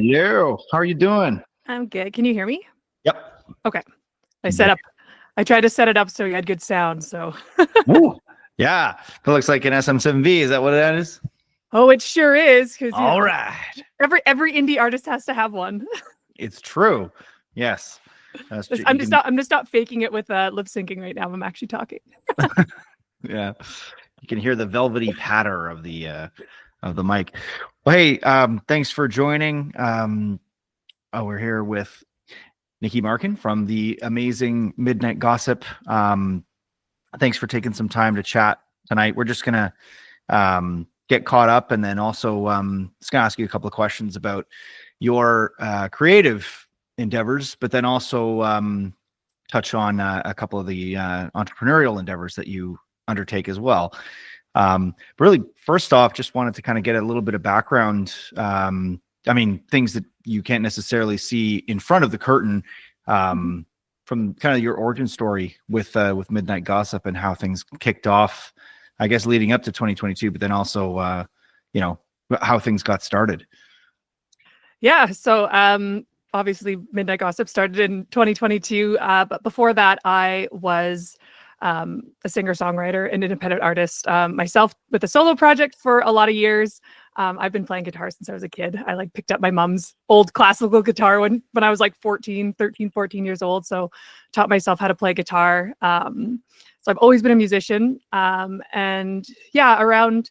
Hello. How are you doing? I'm good. Can you hear me? Yep. Okay. I tried to set it up so you had good sound. So, Ooh. Yeah. That looks like an SM7V. Is that what that is? oh, it sure is. Because All right. every indie artist has to have one. It's true. Yes. I'm just not faking it with lip syncing right now. I'm actually talking. Yeah. You can hear the velvety patter of the mic. Well, hey, thanks for joining. We're here with Nicky Markin from the amazing Midnite Gossip. Thanks for taking some time to chat tonight. We're just gonna get caught up, and then also just gonna ask you a couple of questions about your creative endeavors, but then also touch on a couple of the entrepreneurial endeavors that you undertake as well. But really, first off, just wanted to kind of get a little bit of background. I mean, things that you can't necessarily see in front of the curtain, from kind of your origin story with Midnite Gossip and how things kicked off, I guess, leading up to 2022, but then also, how things got started. Yeah. So, obviously, Midnite Gossip started in 2022. But before that, I was a singer-songwriter and independent artist myself with a solo project for a lot of years. I've been playing guitar since I was a kid. I picked up my mom's old classical guitar when I was 13, 14 years old. So taught myself how to play guitar. So I've always been a musician. And yeah, around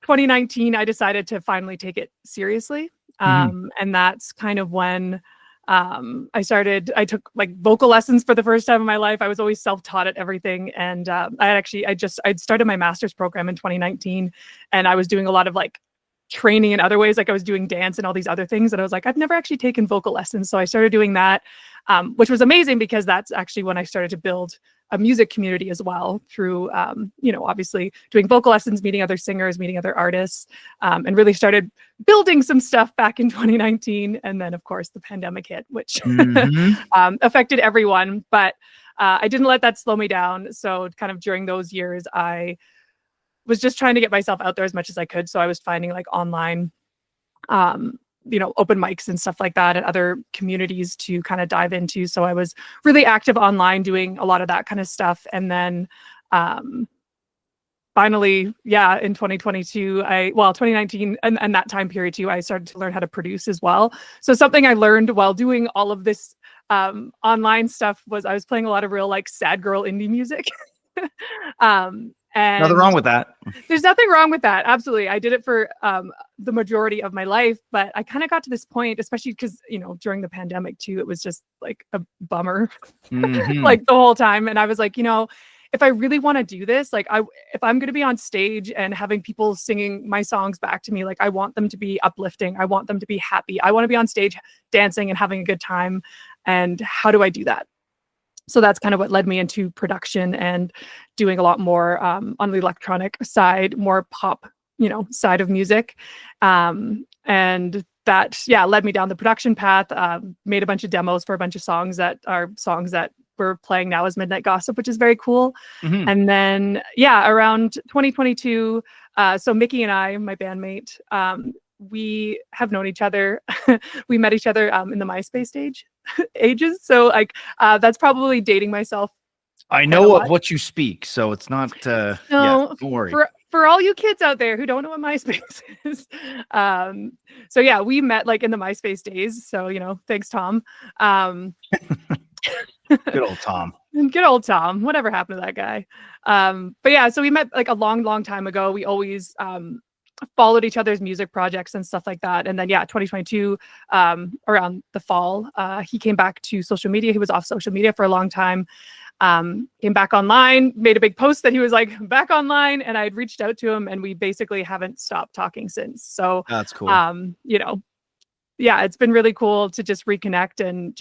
2019, I decided to finally take it seriously. And that's kind of when I took vocal lessons for the first time in my life. I was always self-taught at everything. And I'd started my master's program in 2019, and I was doing a lot of training in other ways. I was doing dance and all these other things. And I was I've never actually taken vocal lessons. So I started doing that, which was amazing because that's actually when I started to build a music community as well through, obviously doing vocal lessons, meeting other singers, meeting other artists, and really started building some stuff back in 2019. And then, of course, the pandemic hit, which affected everyone. But I didn't let that slow me down. So kind of during those years, I was just trying to get myself out there as much as I could. So I was finding online, open mics and stuff like that and other communities to kind of dive into. So I was really active online doing a lot of that kind of stuff. And then finally, yeah, in 2019 and that time period too, I started to learn how to produce as well. So something I learned while doing all of this online stuff was I was playing a lot of real sad girl indie music. And nothing wrong with that. There's nothing wrong with that. Absolutely. I did it for the majority of my life, but I kind of got to this point, especially because, during the pandemic too, it was just a bummer the whole time. And I was if I really want to do this, if I'm going to be on stage and having people singing my songs back to me, I want them to be uplifting. I want them to be happy. I want to be on stage dancing and having a good time. And how do I do that? So that's kind of what led me into production and doing a lot more on the electronic side, more pop, side of music. And that, led me down the production path, made a bunch of demos for a bunch of songs that are songs that we're playing now as Midnite Gossip, which is very cool. And then, around 2022, so Mickey and I, my bandmate, we have known each other. We met each other in the MySpace ages. So that's probably dating myself. I know of what you speak, so it's not. Don't worry. For all you kids out there who don't know what MySpace is, so we met in the MySpace days. So thanks, Tom. Good old Tom. Good old Tom. Whatever happened to that guy? So we met a long time ago. We always followed each other's music projects and stuff like that. And then 2022, around the fall, he came back to social media. He was off social media for a long time. Came back online, made a big post that he was back online, and I had reached out to him, and we basically haven't stopped talking since. So that's cool. It's been really cool to just reconnect, and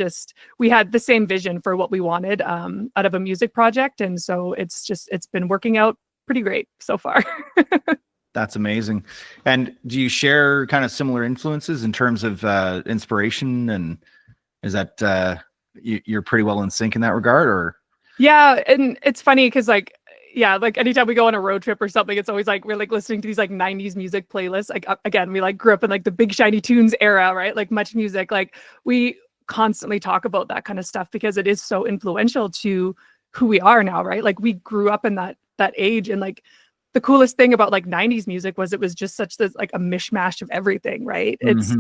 we had the same vision for what we wanted out of a music project. And so it's been working out pretty great so far. That's amazing. And do you share kind of similar influences in terms of inspiration? And is that you're pretty well in sync in that regard, or? Yeah, and it's funny because yeah, like anytime we go on a road trip or something, it's always like we're like listening to these like 90s music playlists. Like again, we like grew up in like the Big Shiny Tunes era, right? Like Much Music. Like we constantly talk about that kind of stuff because it is so influential to who we are now, right? Like we grew up in that age, and like the coolest thing about like 90s music was it was just such this like a mishmash of everything, right? It's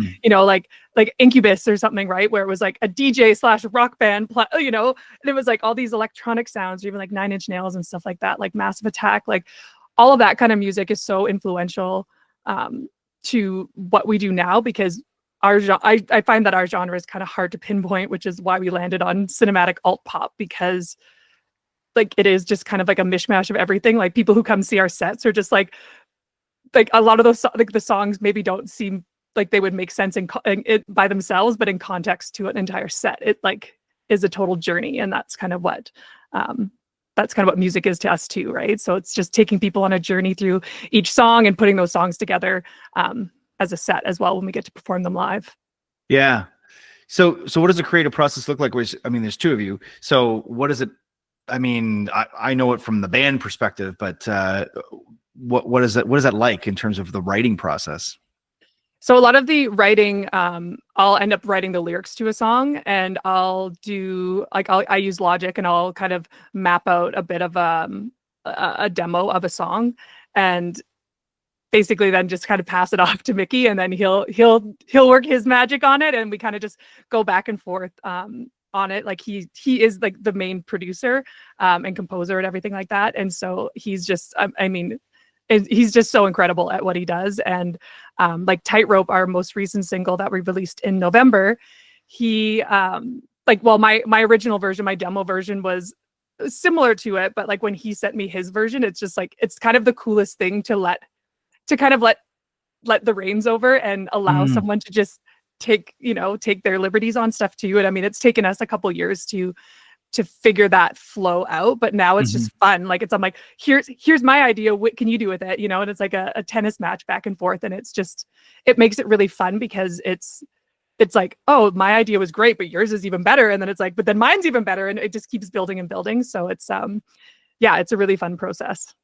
like Incubus or something, right? Where it was like a DJ slash rock band, and it was like all these electronic sounds, or even like Nine Inch Nails and stuff like that, like Massive Attack, like all of that kind of music is so influential to what we do now, because I find that our genre is kind of hard to pinpoint, which is why we landed on cinematic alt pop, because like it is just kind of like a mishmash of everything. Like people who come see our sets are just like a lot of those like the songs maybe don't seem like they would make sense in it by themselves, but in context to an entire set, it like is a total journey, and that's kind of what music is to us too, right? So it's just taking people on a journey through each song and putting those songs together as a set as well when we get to perform them live. Yeah. So what does the creative process look like? I mean, there's two of you. So what is it? I mean, I know it from the band perspective, but what is that like in terms of the writing process? So a lot of the writing, I'll end up writing the lyrics to a song, and I'll do like I use Logic, and I'll kind of map out a bit of a demo of a song, and basically then just kind of pass it off to Mickey, and then he'll work his magic on it, and we kind of just go back and forth on it. Like he is like the main producer and composer and everything like that, and so he's just he's just so incredible at what he does. And like Tightrope, our most recent single that we released in November, he my original version, my demo version was similar to it, but like when he sent me his version, it's just like it's kind of the coolest thing to let the reins over and allow someone to just take their liberties on stuff too. And I mean, it's taken us a couple years to figure that flow out, but now it's just fun. Like I'm like, here's my idea, what can you do with it, and it's like a tennis match back and forth, and it makes it really fun, because it's like, oh, my idea was great, but yours is even better, and then it's like, but then mine's even better, and it just keeps building and building. So it's it's a really fun process.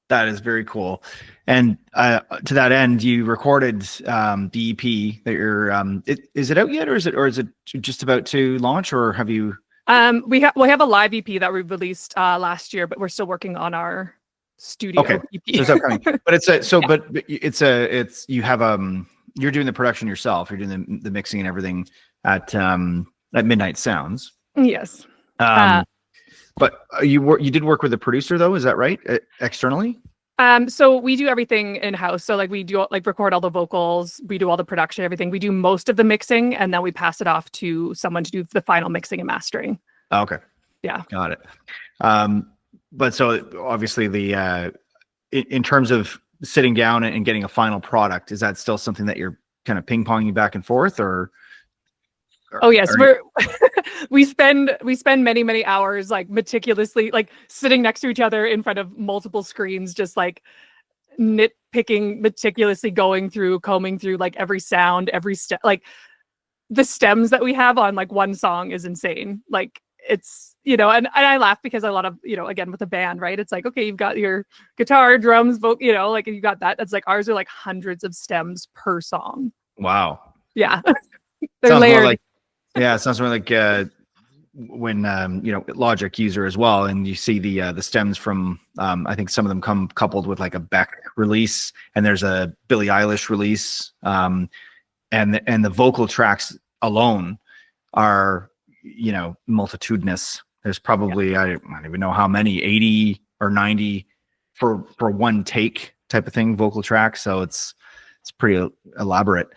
That is very cool. And to that end, you recorded the EP that you're is it out yet, or is it just about to launch, or have you? We have a live EP that we released last year, but we're still working on our studio EP. So it's upcoming. But you have you're doing the production yourself. You're doing the mixing and everything at Midnite Sounds. Yes. But you did work with a producer though, is that right? Externally? So we do everything in-house. So like we do like record all the vocals, we do all the production, everything. We do most of the mixing, and then we pass it off to someone to do the final mixing and mastering. Okay. Yeah. Got it. But so obviously in terms of sitting down and getting a final product, is that still something that you're kind of ping-ponging back and forth, or oh yes, we spend many hours like meticulously like sitting next to each other in front of multiple screens, just like nitpicking, meticulously combing through like every sound, every step. Like the stems that we have on like one song is insane. Like it's and I laugh because a lot of again with a band, right, it's like, okay, you've got your guitar, drums, like you got that. It's like ours are like hundreds of stems per song. Wow. Yeah. They're layered. It sounds more like when Logic user as well, and you see the stems from I think some of them come coupled with like a Beck release, and there's a Billie Eilish release, and the vocal tracks alone are multitudinous. There's probably I don't even know how many, 80 or 90 for one take type of thing, vocal tracks. So it's pretty elaborate.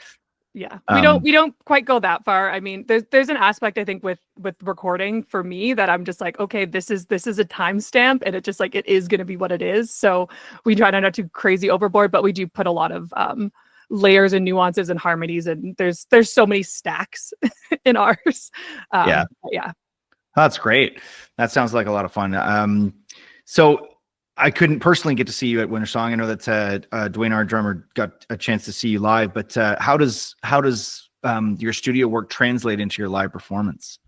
Yeah, we don't quite go that far. I mean, there's an aspect I think with recording for me that I'm just like, okay, this is a timestamp, and it just like it is going to be what it is. So we try not to crazy overboard, but we do put a lot of layers and nuances and harmonies, and there's so many stacks in ours. Yeah, that's great. That sounds like a lot of fun. So I couldn't personally get to see you at Winter Song. I know that Dwayne, our drummer, got a chance to see you live, but how does your studio work translate into your live performance?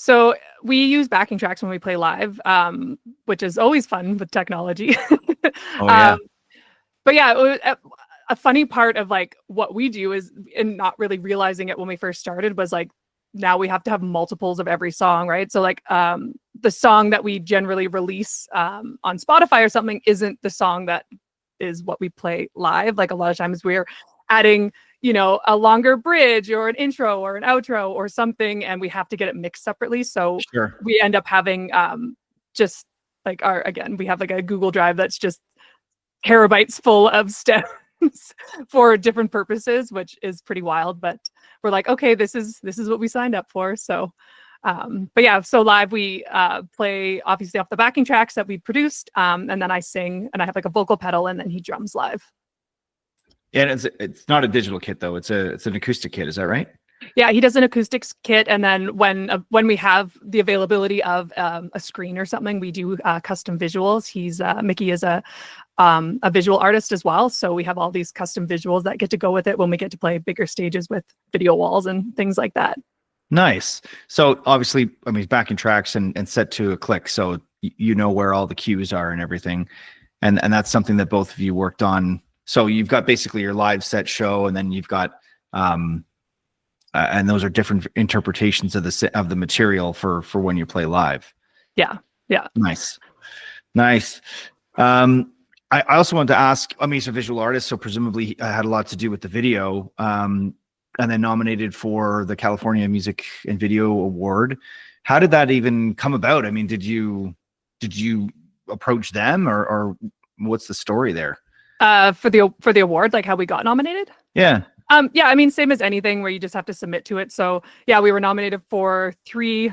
So we use backing tracks when we play live, which is always fun with technology. Oh yeah. But yeah, a funny part of like what we do is, and not really realizing it when we first started, was like now we have to have multiples of every song, right? So like the song that we generally release on Spotify or something isn't the song that is what we play live. Like a lot of times we're adding, a longer bridge or an intro or an outro or something, and we have to get it mixed separately. So Sure. we end up having just like we have like a Google Drive that's just terabytes full of stems for different purposes, which is pretty wild. But we're like, okay, this is what we signed up for. So but yeah, so live we play obviously off the backing tracks that we produced, and then I sing, and I have like a vocal pedal, and then he drums live. And it's not a digital kit though. It's an acoustic kit. Is that right? Yeah, he does an acoustics kit, and then when we have the availability of a screen or something, we do custom visuals. Mickey is a visual artist as well, so we have all these custom visuals that get to go with it when we get to play bigger stages with video walls and things like that. Nice. So obviously, I mean, backing tracks and set to a click, so you know where all the cues are and everything, and that's something that both of you worked on. So you've got basically your live set show, and then you've got and those are different interpretations of the material for when you play live. Yeah. Nice. I also wanted to ask, I mean, he's a visual artist, so presumably had a lot to do with the video, and then nominated for the California Music and Video Award. How did that even come about? I mean, did you approach them, or what's the story there? For the award, like how we got nominated? Yeah. Yeah, I mean, same as anything where you just have to submit to it. So yeah, we were nominated for 3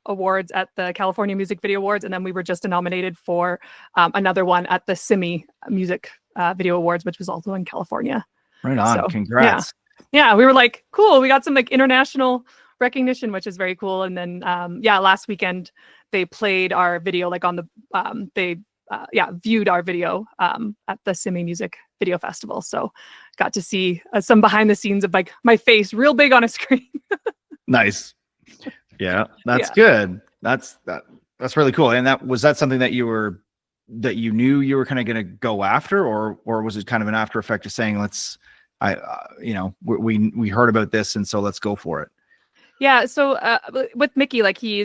awards at the California Music Video Awards, and then we were just nominated for another one at the CIMI Music Video Awards, which was also in California. Right on. So, congrats. Yeah, we were like, cool. We got some like international recognition, which is very cool. And then last weekend they played our video like on the viewed our video at the CIMI Music Video Festival. So got to see some behind the scenes of like my face real big on a screen. Nice. Yeah, that's good. That's really cool. And was that something that you knew you were kind of going to go after, or was it kind of an after effect of saying, we heard about this, and so let's go for it? Yeah. So with Mickey, like he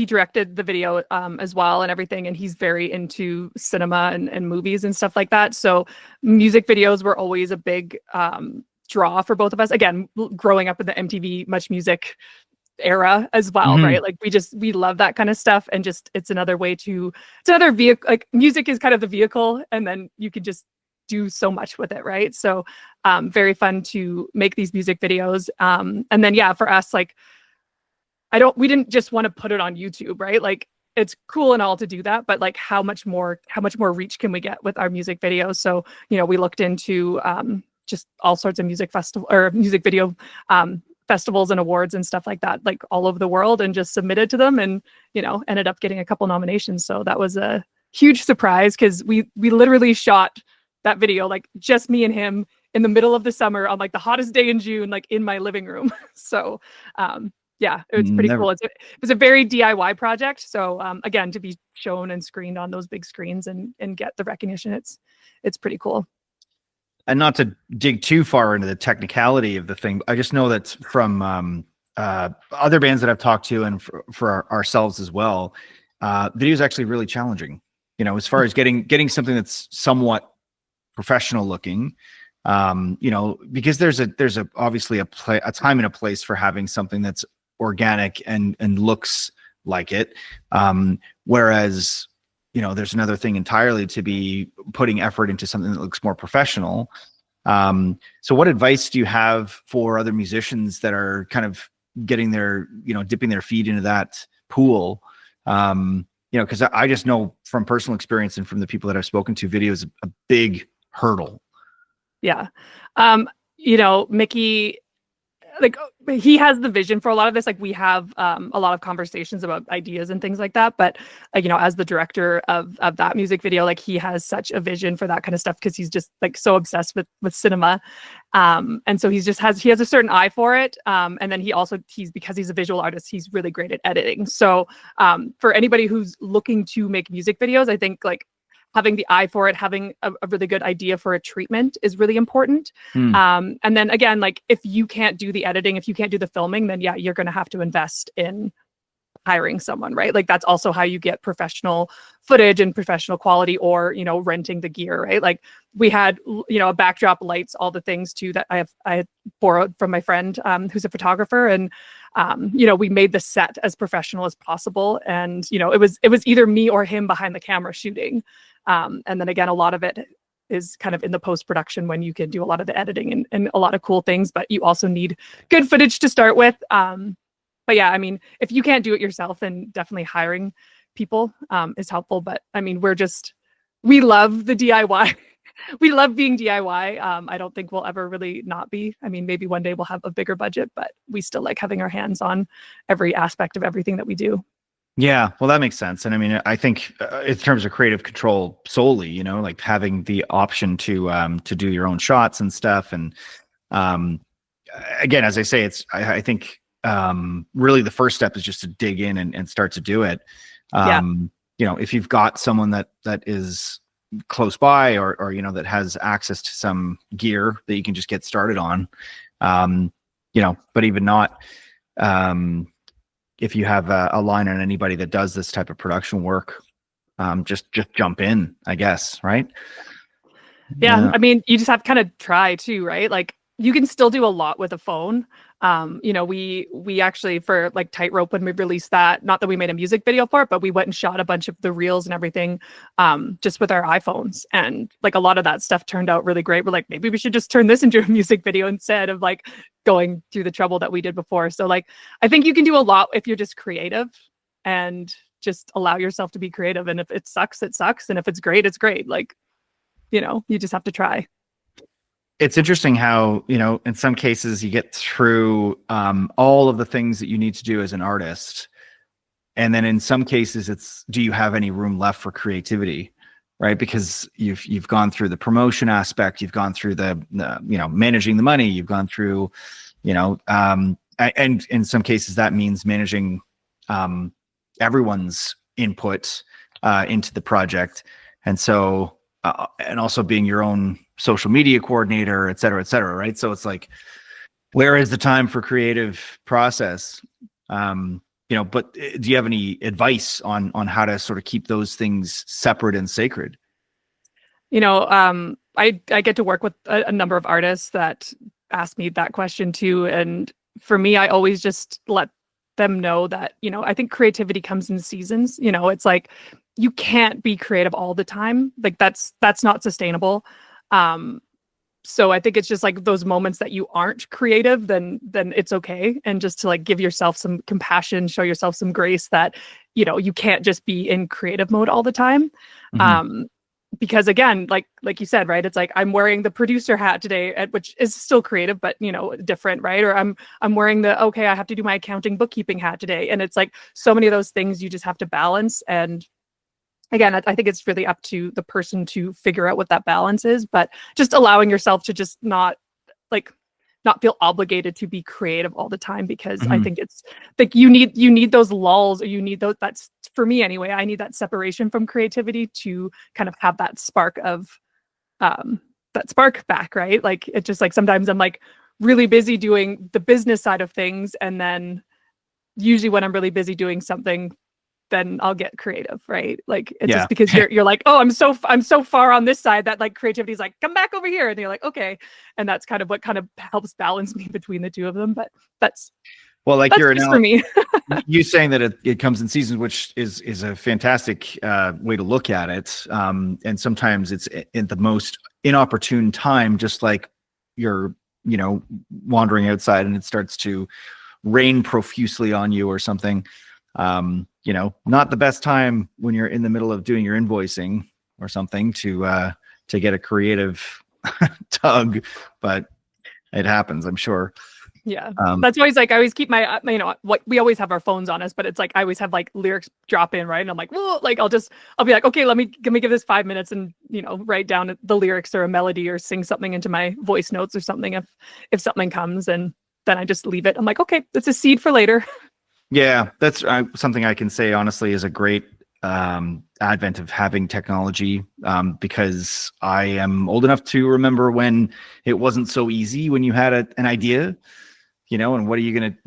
directed the video as well and everything, and he's very into cinema and movies and stuff like that. So music videos were always a big draw for both of us. Again, growing up in the MTV Much Music era as well, right? Like we love that kind of stuff, and just it's another vehicle. Like music is kind of the vehicle, and then you could just do so much with it, right? So very fun to make these music videos, and then for us, like we didn't just want to put it on YouTube, right? Like it's cool and all to do that, but like how much more reach can we get with our music videos? So we looked into just all sorts of music video festivals and awards and stuff like that, like all over the world, and just submitted to them, and ended up getting a couple nominations. So that was a huge surprise, because we literally shot that video, like just me and him in the middle of the summer on like the hottest day in June, like in my living room. So yeah, it was pretty cool. It was a very DIY project. So again, to be shown and screened on those big screens and get the recognition, it's pretty cool. And not to dig too far into the technicality of the thing, I just know that from other bands that I've talked to, and for ourselves as well, video is actually really challenging. As far as getting something that's somewhat professional looking, because there's obviously a time and a place for having something that's organic and looks like it, whereas there's another thing entirely to be putting effort into something that looks more professional. So what advice do you have for other musicians that are kind of getting dipping their feet into that pool? Because I just know from personal experience and from the people that I've spoken to, video is a big hurdle. Yeah. Mickey, like he has the vision for a lot of this. Like we have a lot of conversations about ideas and things like that. But like, you know, as the director of that music video, like he has such a vision for that kind of stuff because he's just like so obsessed with cinema. And so he has a certain eye for it. And then because he's a visual artist, he's really great at editing. So for anybody who's looking to make music videos, I think like having the eye for it, having a really good idea for a treatment is really important. And then again, like if you can't do the editing, if you can't do the filming, then yeah, you're going to have to invest in hiring someone, right? Like that's also how you get professional footage and professional quality, or, you know, renting the gear, right? Like we had, you know, a backdrop, lights, all the things too that I had borrowed from my friend who's a photographer. And you know, we made the set as professional as possible. And, you know, it was either me or him behind the camera shooting. And then again, a lot of it is kind of in the post-production when you can do a lot of the editing and a lot of cool things, but you also need good footage to start with. But yeah, I mean, if you can't do it yourself, then definitely hiring people is helpful. But I mean, we love the DIY. We love being DIY. I don't think we'll ever really not be. I mean, maybe one day we'll have a bigger budget, but we still like having our hands on every aspect of everything that we do. Yeah, well, that makes sense. And I mean, I think in terms of creative control solely, you know, like having the option to do your own shots and stuff. And again, as I say, I think really the first step is just to dig in and start to do it. You know, if you've got someone that is close by or you know, that has access to some gear that you can just get started on, you know, but even not, if you have a line on anybody that does this type of production work, just jump in, I guess, right? Yeah, I mean, you just have to kind of try too, right? Like you can still do a lot with a phone. You know, we actually, for like Tightrope, when we released that, not that we made a music video for it, but we went and shot a bunch of the reels and everything just with our iPhones. And like a lot of that stuff turned out really great. We're like, maybe we should just turn this into a music video instead of like going through the trouble that we did before. So like, I think you can do a lot if you're just creative and just allow yourself to be creative. And if it sucks, it sucks. And if it's great, it's great. Like, you know, you just have to try. It's interesting how, you know, in some cases you get through all of the things that you need to do as an artist. And then in some cases it's, do you have any room left for creativity? Right? Because you've gone through the promotion aspect, you've gone through the you know, managing the money, you've gone through, you know, and in some cases that means managing everyone's input into the project. And so, and also being your own social media coordinator, et cetera, right? So it's like, where is the time for creative process? You know, but do you have any advice on how to sort of keep those things separate and sacred? You know, I get to work with a number of artists that ask me that question too. And for me, I always just let them know that, you know, I think creativity comes in seasons. You know, it's like, you can't be creative all the time. Like that's not sustainable. So I think it's just like those moments that you aren't creative, then it's okay. And just to like give yourself some compassion, show yourself some grace that, you know, you can't just be in creative mode all the time. Because again, like you said, right, it's like I'm wearing the producer hat today, which is still creative, but you know, different, right? Or I'm wearing I have to do my accounting bookkeeping hat today. And it's like so many of those things you just have to balance. And again, I think it's really up to the person to figure out what that balance is, but just allowing yourself to just not feel obligated to be creative all the time, because I think it's like you need those lulls, or you need those, that's for me anyway, I need that separation from creativity to kind of have that spark back, right? Like it's just like sometimes I'm like really busy doing the business side of things, and then usually when I'm really busy doing something, then I'll get creative, right? Like it's just because you're like, oh, I'm so far on this side that like creativity is like, come back over here, and you're like, okay, and that's kind of what kind of helps balance me between the two of them. But that's you're just for me. You saying that it comes in seasons, which is a fantastic way to look at it. And sometimes it's in the most inopportune time, just like you're, you know, wandering outside and it starts to rain profusely on you or something. You know, not the best time when you're in the middle of doing your invoicing or something to get a creative tug, but it happens, I'm sure. Yeah. Um, That's always like, I always keep my, what we always have our phones on us, but it's like, I always have like lyrics drop in, right? And I'm like, whoa, like I'll be like, okay, let me give this 5 minutes and, write down the lyrics or a melody or sing something into my voice notes or something if something comes, and then I just leave it. I'm like, okay, it's a seed for later. yeah, that's something I can say honestly is a great advent of having technology, because I am old enough to remember when it wasn't so easy when you had an idea. And what are you going to,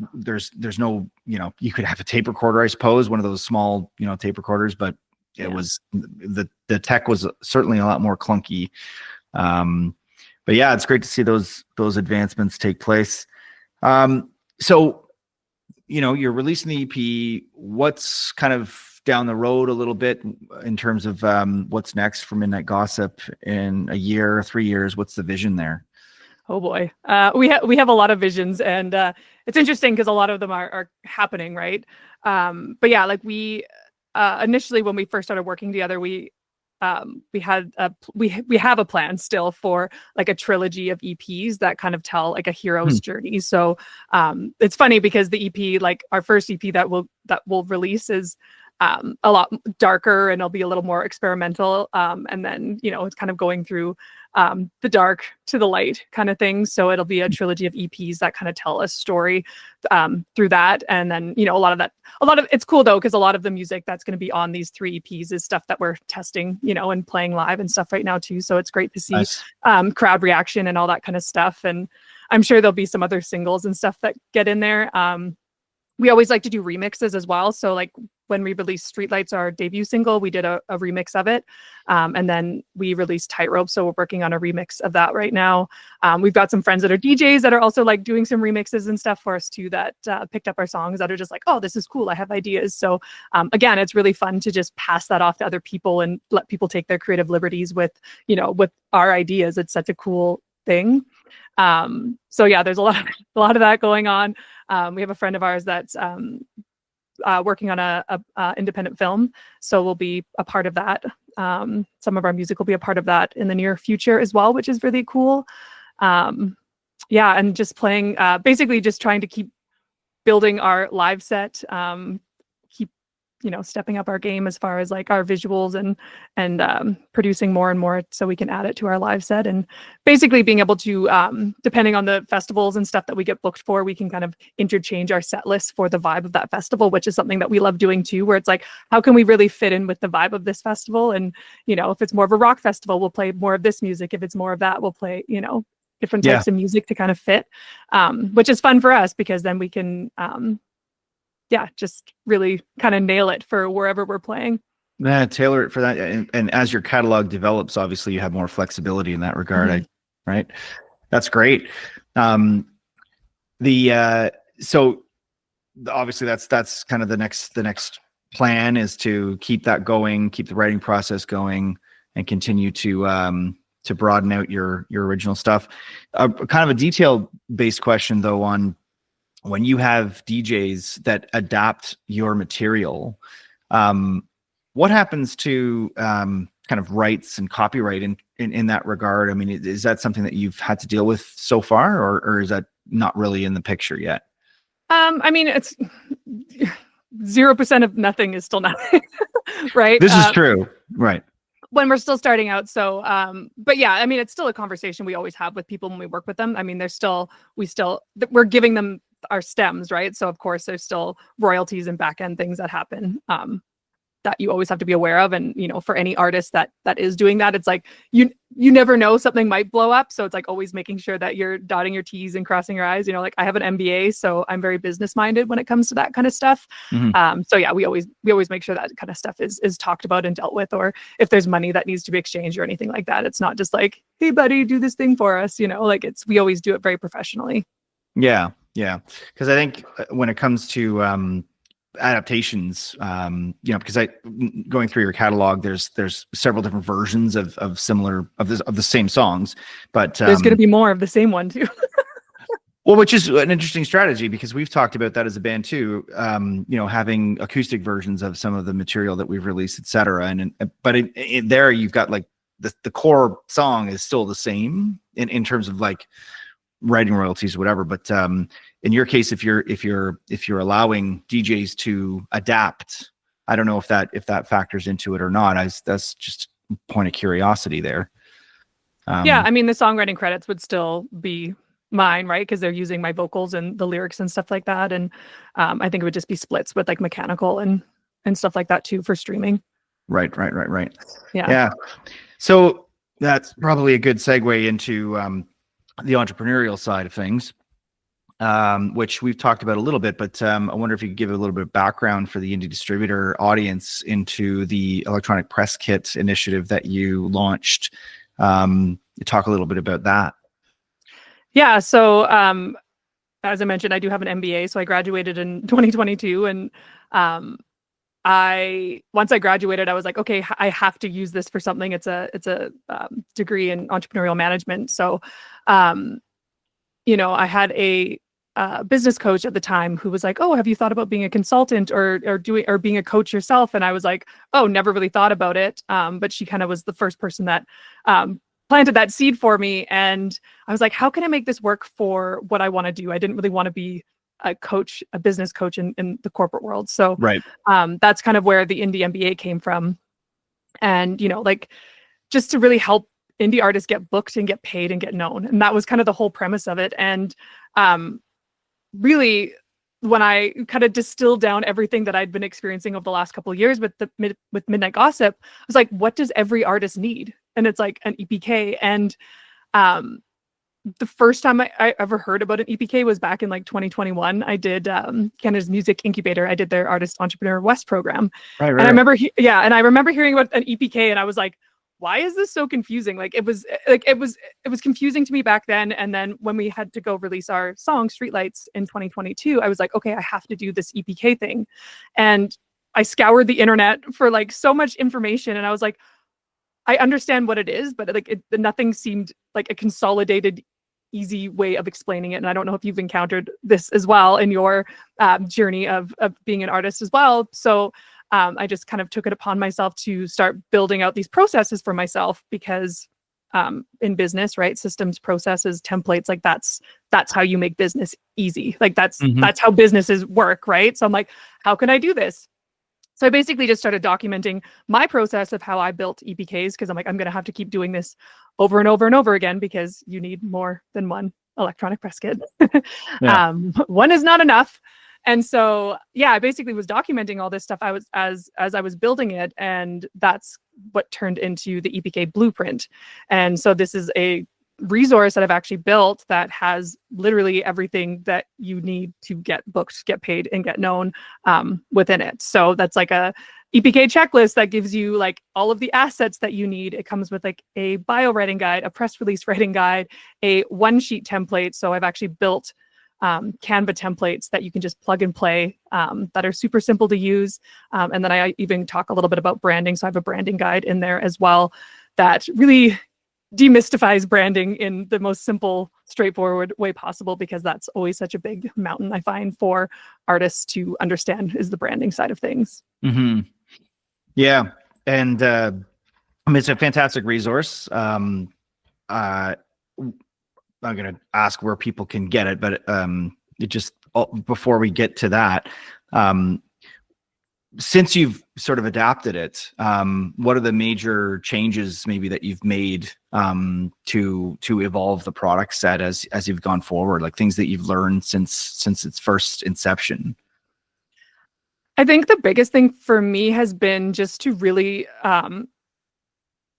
there's no, you could have a tape recorder, I suppose, one of those small, tape recorders, but it was, the tech was certainly a lot more clunky. But yeah, it's great to see those advancements take place. So, you're releasing the EP. What's kind of down the road a little bit in terms of what's next for Midnite Gossip in a year, 3 years? What's the vision there? Oh boy. We have a lot of visions, and it's interesting because a lot of them are happening, right? But yeah, like we initially, when we first started working together, we have a plan still for like a trilogy of EPs that kind of tell like a hero's journey. So it's funny because the EP, like our first EP that we'll release, is a lot darker, and it'll be a little more experimental. And then, it's kind of going through the dark to the light kind of thing. So it'll be a trilogy of EPs that kind of tell a story through that. And then, it's cool though, because a lot of the music that's going to be on these 3 EPs is stuff that we're testing, and playing live and stuff right now too. So it's great to see Nice. Crowd reaction and all that kind of stuff. And I'm sure there'll be some other singles and stuff that get in there. We always like to do remixes as well. So like when we released Streetlights, our debut single, we did a remix of it. And then we released Tightrope. So we're working on a remix of that right now. We've got some friends that are DJs that are also like doing some remixes and stuff for us too, that picked up our songs, that are just like, oh, this is cool, I have ideas. So again, it's really fun to just pass that off to other people and let people take their creative liberties with our ideas. It's such a cool thing. So yeah, there's a lot of that going on. We have a friend of ours that's working on a independent film, so we'll be a part of that. Some of our music will be a part of that in the near future as well, which is really cool. Yeah, and just playing, basically just trying to keep building our live set, keep stepping up our game as far as like our visuals and producing more and more so we can add it to our live set, and basically being able to, depending on the festivals and stuff that we get booked for, we can kind of interchange our set lists for the vibe of that festival, which is something that we love doing too, where it's like, how can we really fit in with the vibe of this festival? And if it's more of a rock festival, we'll play more of this music. If it's more of that, we'll play different types of music to kind of fit, which is fun for us, because then we can just really kind of nail it for wherever we're playing. Yeah, tailor it for that. And as your catalog develops, obviously you have more flexibility in that regard. Right? That's great. So obviously that's kind of the next plan, is to keep that going, keep the writing process going, and continue to broaden out your original stuff. Kind of a detail based question though, on when you have DJs that adapt your material, what happens to kind of rights and copyright in that regard? I mean, is that something that you've had to deal with so far, or is that not really in the picture yet? I mean, it's 0% of nothing is still nothing, right? This is true, right? When we're still starting out. So, but yeah, I mean, it's still a conversation we always have with people when we work with them. I mean, we're giving them our stems, right? So of course there's still royalties and back end things that happen that you always have to be aware of. And for any artist that is doing that, it's like you never know, something might blow up. So it's like always making sure that you're dotting your T's and crossing your I's. Like I have an MBA, so I'm very business minded when it comes to that kind of stuff. So yeah, we always make sure that kind of stuff is talked about and dealt with, or if there's money that needs to be exchanged or anything like that, it's not just like, hey buddy, do this thing for us. Like we always do it very professionally. Yeah, because I think when it comes to adaptations, because going through your catalog, there's several different versions of the same songs, but there's going to be more of the same one too. Well, which is an interesting strategy, because we've talked about that as a band too. Having acoustic versions of some of the material that we've released, etc. But there you've got like the core song is still the same in terms of like writing royalties, whatever. But in your case, if you're allowing DJs to adapt, I don't know if that factors into it or not. That's just a point of curiosity there. Yeah, I mean, the songwriting credits would still be mine, right? Because they're using my vocals and the lyrics and stuff like that. And I think it would just be splits with like mechanical and stuff like that too for streaming. Right. Yeah. Yeah. So that's probably a good segue into the entrepreneurial side of things, which we've talked about a little bit, but I wonder if you could give a little bit of background for the Indie Distributor audience into the electronic press kit initiative that you launched. Talk a little bit about that. Yeah. So as I mentioned, I do have an MBA. So I graduated in 2022. And once I graduated, I was like, okay, I have to use this for something. It's a degree in entrepreneurial management. So, I had a business coach at the time who was like, oh, have you thought about being a consultant or being a coach yourself? And I was like, oh, never really thought about it. But she kind of was the first person that planted that seed for me. And I was like, how can I make this work for what I want to do? I didn't really want to be a business coach in the corporate world. So right. That's kind of where the Indie MBA came from. And, just to really help indie artists get booked and get paid and get known. And that was kind of the whole premise of it. And really, when I kind of distilled down everything that I'd been experiencing over the last couple of years with Midnite Gossip, I was like, what does every artist need? And it's like an EPK. And the first time I ever heard about an EPK was back in like 2021. I did Canada's Music Incubator. I did their Artist Entrepreneur West program. Right. And I remember, and I remember hearing about an EPK, and I was like, why is this so confusing? Like it was confusing to me back then. And then when we had to go release our song Streetlights in 2022, I was like, okay, I have to do this EPK thing. And I scoured the internet for like so much information. And I was like, I understand what it is, but like nothing seemed like a consolidated, easy way of explaining it. And I don't know if you've encountered this as well in your journey of being an artist as well. So I just kind of took it upon myself to start building out these processes for myself, because in business, right, systems, processes, templates, like that's how you make business easy. Like that's how businesses work, right? So I'm like, how can I do this? So I basically just started documenting my process of how I built EPKs, because I'm like, I'm going to have to keep doing this over and over and over again, because you need more than one electronic press kit. Yeah. One is not enough. And so, yeah, I basically was documenting all this stuff as I was building it. And that's what turned into the EPK blueprint. And so this is a resource that I've actually built that has literally everything that you need to get booked, get paid, and get known within it. So that's like a EPK checklist that gives you like all of the assets that you need. It comes with like a bio writing guide, a press release writing guide, a one sheet template. So I've actually built Canva templates that you can just plug and play that are super simple to use. And then I even talk a little bit about branding. So I have a branding guide in there as well that really demystifies branding in the most simple, straightforward way possible, because that's always such a big mountain I find for artists to understand, is the branding side of things. Mm-hmm. Yeah. And I mean, it's a fantastic resource. I'm going to ask where people can get it, but before we get to that, since you've sort of adapted it, what are the major changes maybe that you've made to evolve the product set as you've gone forward, like things that you've learned since its first inception? I think the biggest thing for me has been just to really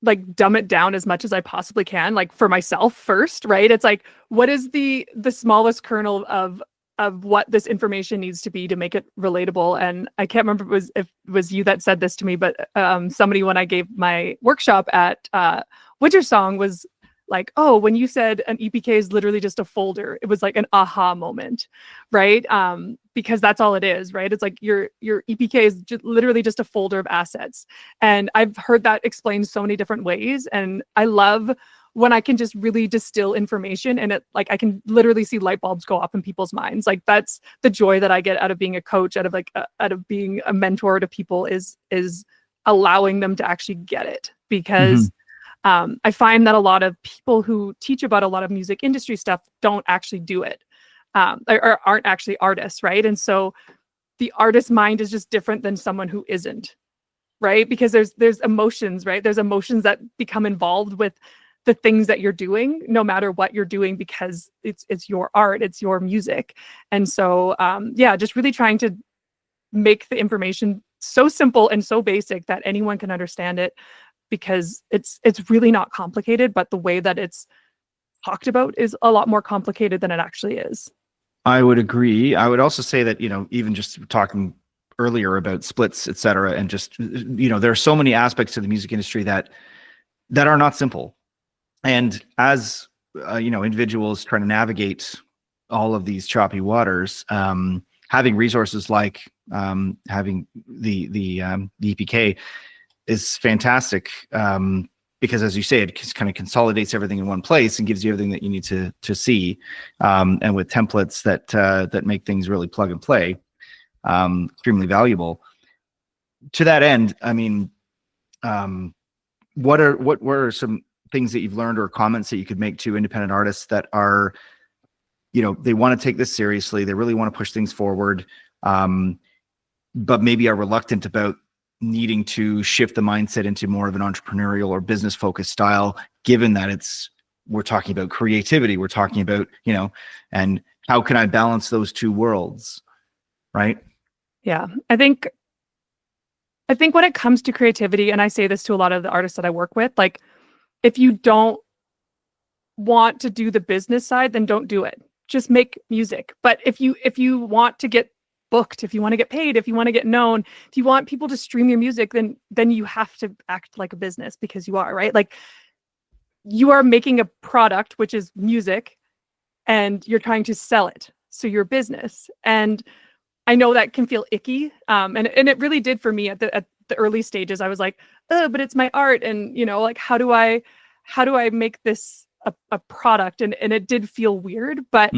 like dumb it down as much as I possibly can, like for myself first, right? It's like, what is the smallest kernel of what this information needs to be to make it relatable? And I can't remember if it was you that said this to me, but somebody, when I gave my workshop at Winter Song, was like, oh, when you said an EPK is literally just a folder, it was like an aha moment, right? Because that's all it is, right? It's like your EPK is literally just a folder of assets. And I've heard that explained so many different ways. And I love when I can just really distill information, and it, like, I can literally see light bulbs go off in people's minds. Like, that's the joy that I get out of being a coach, out of being a mentor to people, is allowing them to actually get it. Because I find that a lot of people who teach about a lot of music industry stuff don't actually do it, or aren't actually artists, right? And so the artist mind is just different than someone who isn't, right? Because there's emotions, right? There's emotions that become involved with the things that you're doing, no matter what you're doing, because it's your art, it's your music. And so just really trying to make the information so simple and so basic that anyone can understand it, because it's really not complicated, but the way that it's talked about is a lot more complicated than it actually is. I would agree. I would also say that, even just talking earlier about splits, et cetera, and just, there are so many aspects to the music industry that are not simple. And as, individuals trying to navigate all of these choppy waters, having resources like having the EPK is fantastic, because, as you say, it kind of consolidates everything in one place and gives you everything that you need to see, and with templates that make things really plug and play, extremely valuable. To that end, I mean, what are some things that you've learned or comments that you could make to independent artists that are, they want to take this seriously, they really want to push things forward, but maybe are reluctant about needing to shift the mindset into more of an entrepreneurial or business focused style, given that we're talking about creativity, we're talking about, and how can I balance those two worlds, right? Yeah, I think when it comes to creativity, and I say this to a lot of the artists that I work with, like, if you don't want to do the business side, then don't do it. Just make music. But if you want to get booked, if you want to get paid, if you want to get known, if you want people to stream your music, then you have to act like a business, because you are, right? Like, you are making a product, which is music, and you're trying to sell it. So you're a business. And I know that can feel icky. And it really did for me at the early stages. I was like, oh, but it's my art. And, like, how do I make this a product? And it did feel weird. But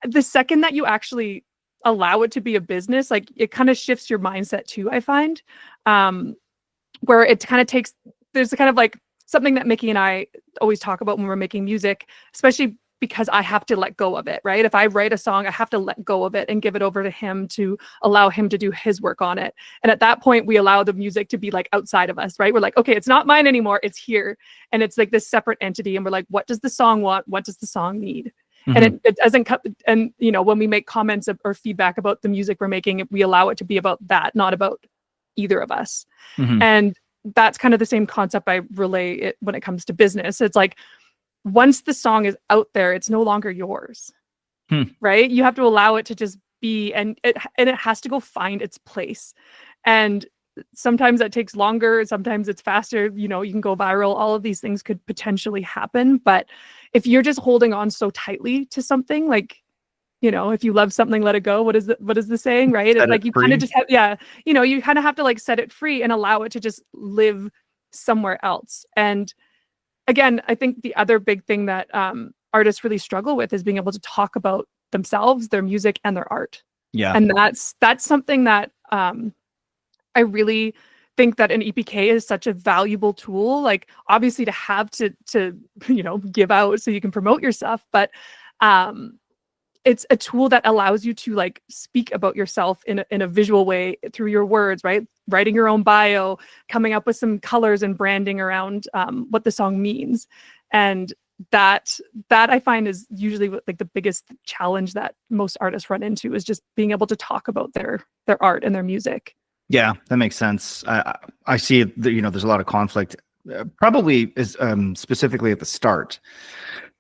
the second that you actually allow it to be a business, like, it kind of shifts your mindset too, I find, where it kind of takes, there's kind of like something that Mickey and I always talk about when we're making music, especially because I have to let go of it, right? If I write a song, I have to let go of it and give it over to him to allow him to do his work on it. And at that point, we allow the music to be like outside of us, right? We're like, okay, it's not mine anymore. It's here. And it's like this separate entity. And we're like, what does the song want? What does the song need? And it doesn't come. And, when we make comments or feedback about the music we're making, we allow it to be about that, not about either of us. And that's kind of the same concept I relay it when it comes to business. It's like, once the song is out there, it's no longer yours, right? You have to allow it to just be, and it has to go find its place. And sometimes that takes longer. Sometimes it's faster. You can go viral. All of these things could potentially happen. But if you're just holding on so tightly to something, like, if you love something, let it go. What is the saying, right? It's like, you kind of just have, you kind of have to like set it free and allow it to just live somewhere else. And again, I think the other big thing that artists really struggle with is being able to talk about themselves, their music, and their art. Yeah. And that's something that I really think that an EPK is such a valuable tool, like, obviously to have to give out so you can promote your stuff, but it's a tool that allows you to like speak about yourself in a visual way through your words, right? Writing your own bio, coming up with some colors and branding around what the song means. And that I find is usually like the biggest challenge that most artists run into, is just being able to talk about their art and their music. Yeah, that makes sense. I see that, there's a lot of conflict, probably is specifically at the start,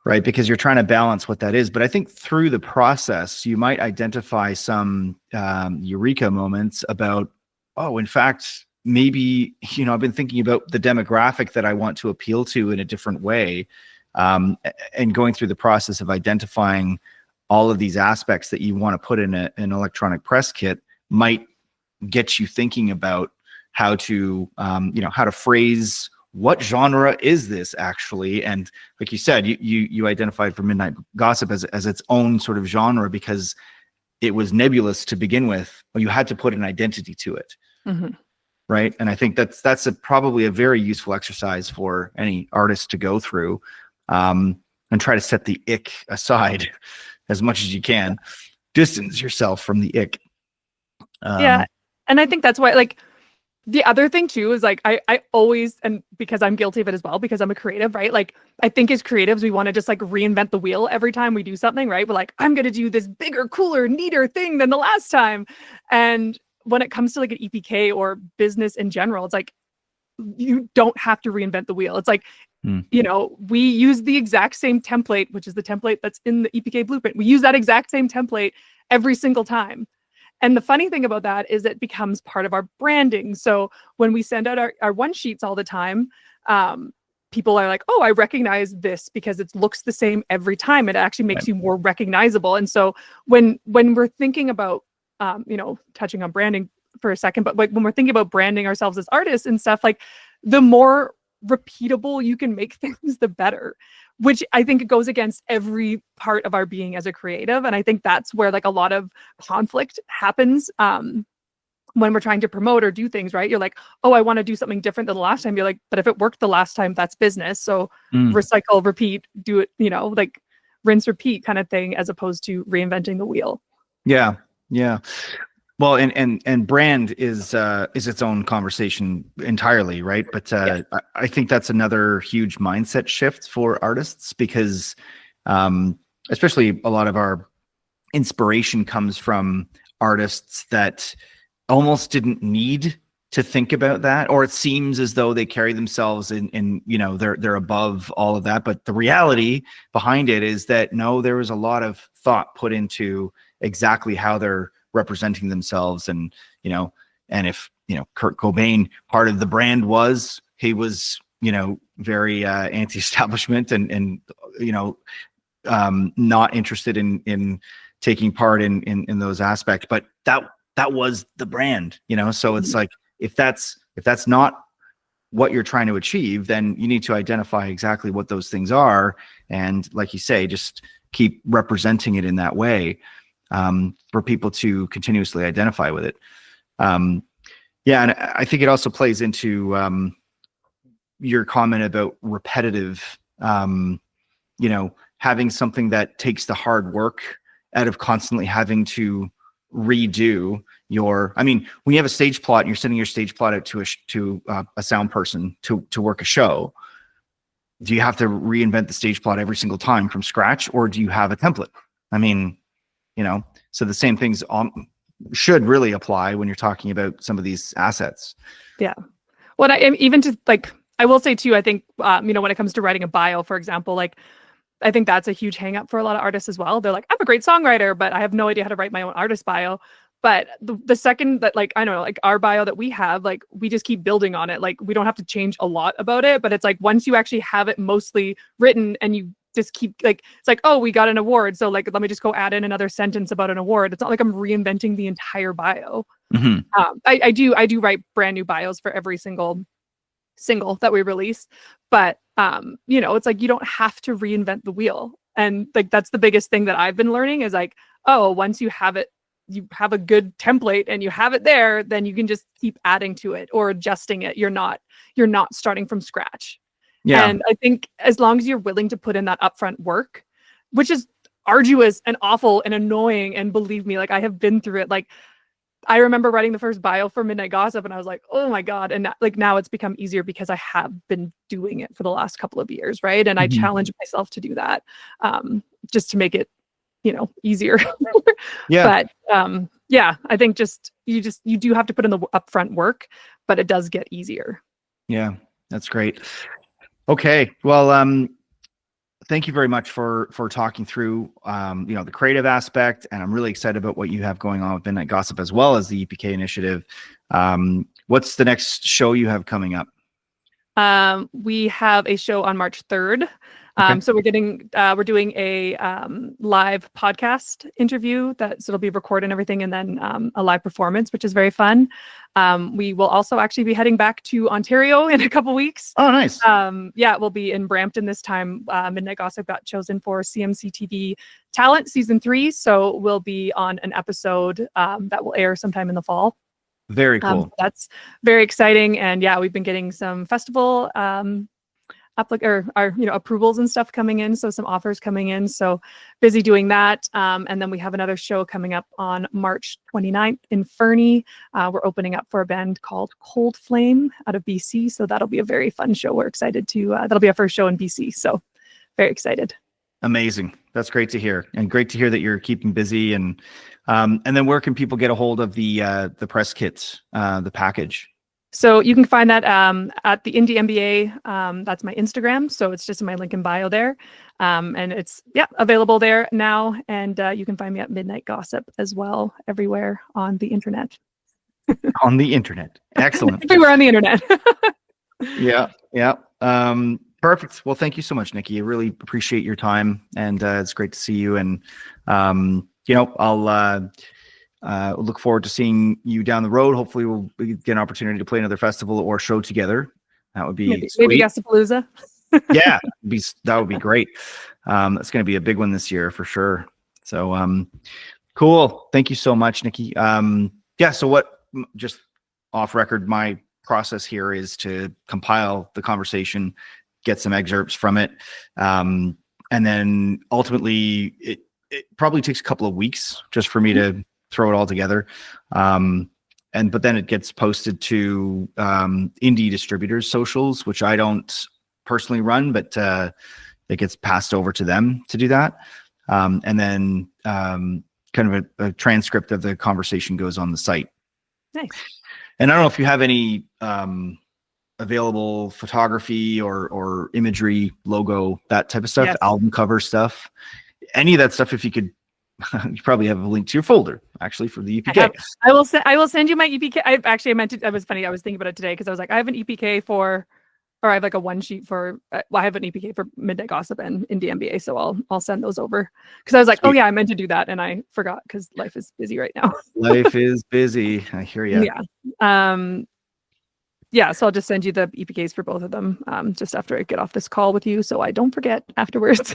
right? Because you're trying to balance what that is. But I think through the process, you might identify some eureka moments about, oh, in fact, maybe, I've been thinking about the demographic that I want to appeal to in a different way, and going through the process of identifying all of these aspects that you want to put in an electronic press kit might get you thinking about how to, how to phrase, what genre is this actually? And like you said, you identified for Midnite Gossip as its own sort of genre because it was nebulous to begin with. Or you had to put an identity to it. right? And I think that's probably a very useful exercise for any artist to go through, and try to set the ick aside as much as you can. Distance yourself from the ick. Yeah. And I think that's why, like, the other thing too is like I always, and because I'm guilty of it as well, because I'm a creative, right? Like I think as creatives, we want to just like reinvent the wheel every time we do something, right? We're like, I'm gonna do this bigger, cooler, neater thing than the last time. And when it comes to like an EPK or business in general, it's like you don't have to reinvent the wheel. It's like, you know, we use the exact same template, which is the template that's in the EPK blueprint. We use that exact same template every single time. And the funny thing about that is it becomes part of our branding. So when we send out our one sheets all the time, people are like, oh, I recognize this because it looks the same every time. It actually makes you more recognizable. And so when we're thinking about, you know, touching on branding for a second, but like when we're thinking about branding ourselves as artists and stuff, like the more repeatable you can make things, the better, which I think goes against every part of our being as a creative. And I think that's where like a lot of conflict happens when we're trying to promote or do things, right? You're like, oh, I want to do something different than the last time. You're like, but if it worked the last time, that's business. So recycle, repeat, do it, you know, like rinse, repeat kind of thing, as opposed to reinventing the wheel. Yeah. Yeah. Well, and brand is its own conversation entirely, right? But I think that's another huge mindset shift for artists, because especially a lot of our inspiration comes from artists that almost didn't need to think about that, or it seems as though they carry themselves in you know, they're above all of that. But the reality behind it is that no, there was a lot of thought put into exactly how they're representing themselves. And, you know, and if, you know, Kurt Cobain, part of the brand was he was, you know, very anti-establishment and you know, not interested in taking part in those aspects, but that was the brand, you know. So it's like, if that's not what you're trying to achieve, then you need to identify exactly what those things are, and like you say, just keep representing it in that way, for people to continuously identify with it. Yeah, and I think it also plays into your comment about repetitive, you know, having something that takes the hard work out of constantly having to redo your, I mean, when you have a stage plot and you're sending your stage plot out to a sound person to work a show, do you have to reinvent the stage plot every single time from scratch, or do you have a template? I mean, you know, so the same things should really apply when you're talking about some of these assets. Yeah. Well, even to like, I will say too, I think, you know, when it comes to writing a bio, for example, like, I think that's a huge hang up for a lot of artists as well. They're like, I'm a great songwriter, but I have no idea how to write my own artist bio. But the second that, like, I don't know, like our bio that we have, like, we just keep building on it. Like, we don't have to change a lot about it, but it's like, once you actually have it mostly written and you just keep, like, it's like, oh, we got an award, so like, let me just go add in another sentence about an award. It's not like I'm reinventing the entire bio. I do write brand new bios for every single that we release, but you know, it's like, you don't have to reinvent the wheel. And like, that's the biggest thing that I've been learning is like, oh, once you have it, you have a good template and you have it there, then you can just keep adding to it or adjusting it. You're not starting from scratch. Yeah. And I think as long as you're willing to put in that upfront work, which is arduous and awful and annoying, and believe me, like, I have been through it. Like, I remember writing the first bio for Midnite Gossip and I was like, oh my God. And like, now it's become easier because I have been doing it for the last couple of years. Right. And I challenge myself to do that, just to make it, you know, easier. Yeah. But yeah, I think you do have to put in the upfront work, but it does get easier. Yeah, that's great. Okay. Well, thank you very much for talking through, you know, the creative aspect, and I'm really excited about what you have going on with Midnite Gossip as well as the EPK initiative. What's the next show you have coming up? We have a show on March 3rd. Okay. So we're doing a live podcast interview so it'll be recorded and everything, and then a live performance, which is very fun. We will also actually be heading back to Ontario in a couple weeks. Oh, nice. Yeah, we'll be in Brampton this time. Midnite Gossip got chosen for CMC TV Talent Season 3, so we'll be on an episode that will air sometime in the fall. Very cool. That's very exciting. And yeah, we've been getting some festival approvals and stuff coming in. So some offers coming in. So busy doing that. And then we have another show coming up on March 29th in Fernie. We're opening up for a band called Cold Flame out of BC. So that'll be a very fun show. We're excited to, that'll be our first show in BC. So very excited. Amazing. That's great to hear. And great to hear that you're keeping busy. And then where can people get a hold of the press kits, the package? So you can find that at the Indie MBA. That's my Instagram. So it's just in my link in bio there. And it's available there now. And you can find me at Midnite Gossip as well, everywhere on the internet. On the internet. Excellent. Everywhere on the internet. Yeah. Perfect. Well, thank you so much, Nicky. I really appreciate your time, and it's great to see you. And I'll look forward to seeing you down the road. Hopefully, we'll get an opportunity to play another festival or show together. That would be maybe Gossipalooza. Yeah, that would be great. It's going to be a big one this year for sure. So, cool. Thank you so much, Nicky. So what? Just off record, my process here is to compile the conversation, get some excerpts from it. And then ultimately it probably takes a couple of weeks just for me to throw it all together. But then it gets posted to Indie Distributors socials, which I don't personally run, but it gets passed over to them to do that. And then kind of a transcript of the conversation goes on the site. Nice. And I don't know if you have any available photography or imagery, logo, that type of stuff, Yes. album cover stuff, any of that stuff. If you could, you probably have a link to your folder actually for the EPK. I will send you my EPK. It was funny. I was thinking about it today because I was like, I have an EPK I have like a one sheet for, I have an EPK for Midnite Gossip and Indie MBA. So I'll send those over because I was like, Sweet. Oh yeah, I meant to do that. And I forgot because life is busy right now. Life is busy. I hear you. Yeah. So I'll just send you the EPKs for both of them just after I get off this call with you. So I don't forget afterwards.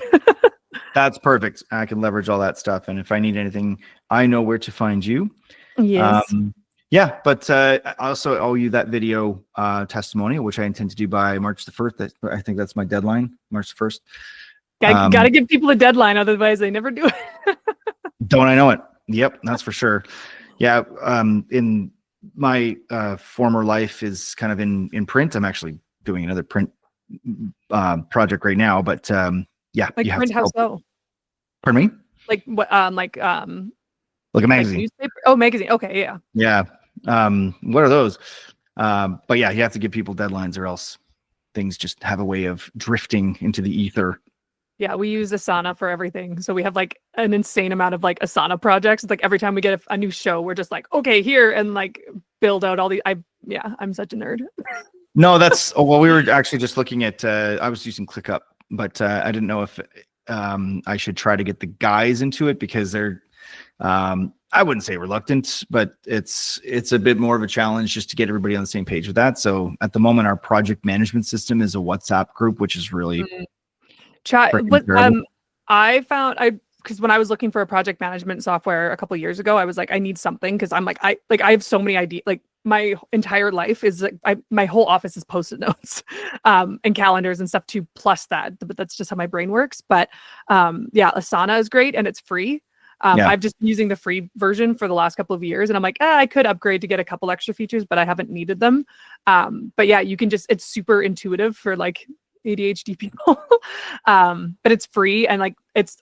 That's perfect. I can leverage all that stuff. And if I need anything, I know where to find you. Yes. But I also owe you that video testimonial, which I intend to do by March the 1st. I think that's my deadline, March the 1st. Gotta give people a deadline, otherwise they never do it. Don't I know it? Yep, that's for sure. Yeah, in my former life is kind of in print. I'm actually doing another print project right now, but like you have print to house help. though. Pardon me? Like what? Like a magazine. Newspaper? Oh, magazine. Okay, yeah. Yeah. What are those? But yeah, you have to give people deadlines or else things just have a way of drifting into the ether. Yeah, we use Asana for everything. So we have like an insane amount of like Asana projects. It's like every time we get a new show, we're just like, okay, here, and like build out all the, I'm such a nerd. No, we were actually just looking at, I was using ClickUp, but I didn't know if I should try to get the guys into it because they're, I wouldn't say reluctant, but it's a bit more of a challenge just to get everybody on the same page with that. So at the moment, our project management system is a WhatsApp group, which is really I found because when I was looking for a project management software a couple of years ago, I was like, I need something because I'm like, I have so many ideas. Like my entire life is like my whole office is Post-it notes and calendars and stuff too, plus that. But that's just how my brain works. But Asana is great and it's free. I've just been using the free version for the last couple of years, and I'm like, I could upgrade to get a couple extra features, but I haven't needed them. But yeah, you can it's super intuitive for like ADHD people. But it's free, and like